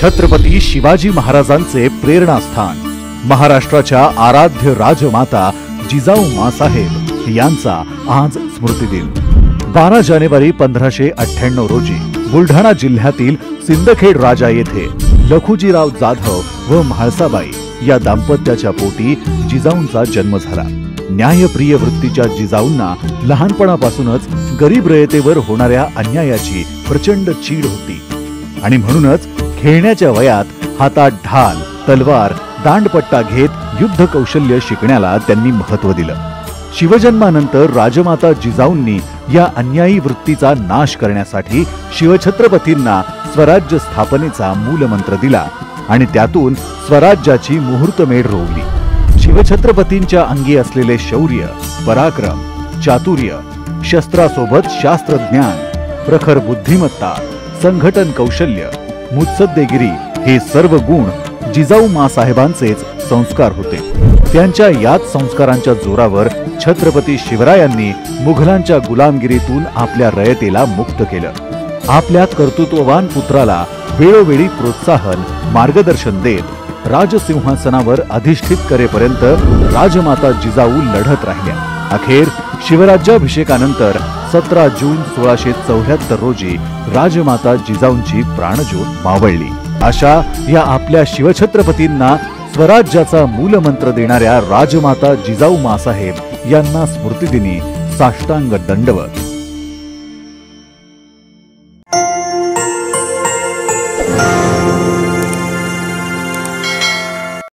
छत्रपती शिवाजी महाराजांचे प्रेरणास्थान, महाराष्ट्राच्या आराध्य राजमाता जिजाऊ माँसाहेब यांचा आज स्मृतिदिन। 12 जानेवारी 1598 रोजी बुलढाणा जिल्ह्यातील सिंदखेड राजा येथे लखुजीराव जाधव व म्हाळसाबाई या दाम्पत्याच्या पोटी जिजाऊंचा जन्म झाला। न्यायप्रिय वृत्तीच्या जिजाऊंना लहानपणापासूनच गरीब रयतेवर होणाऱ्या अन्यायाची प्रचंड चीड होती आणि म्हणूनच खेळण्याच्या वयात हातात ढाल, तलवार, दांडपट्टा घेत युद्ध कौशल्य शिकण्याला त्यांनी महत्त्व दिलं। शिवजन्मानंतर राजमाता जिजाऊंनी या अन्यायी वृत्तीचा नाश करण्यासाठी शिवछत्रपतींना स्वराज्य स्थापनेचा मूलमंत्र दिला आणि त्यातून स्वराज्याची मुहूर्तमेढ रोवली। शिवछत्रपतींच्या अंगी असलेले शौर्य, पराक्रम, चातुर्य, शस्त्रासोबत शास्त्रज्ञान, प्रखर बुद्धिमत्ता, संघटन कौशल्य, मुत्सद्देगिरी हे सर्व गुण जिजाऊ माँसाहेबांचेच संस्कार होते। त्यांच्या याच संस्कारांच्या जोरावर छत्रपती शिवरायांनी मुघलांच्या गुलामगिरीतून आपल्या रयतेला मुक्त केलं। आपल्या कर्तृत्ववान पुत्राला वेळोवेळी प्रोत्साहन, मार्गदर्शन देत राजसिंहासनावर अधिष्ठित करेपर्यंत राजमाता जिजाऊ लढत राहिल्या। अखेर शिवराज्याभिषेकानंतर 17 जून 1674 रोजी राजमाता जिजाऊंची प्राणज्योत मावळली। अशा या आपल्या शिवछत्रपतींना स्वराज्याचा मूलमंत्र देणाऱ्या राजमाता जिजाऊ माँसाहेब यांना स्मृतिदिनी साष्टांग दंडवत।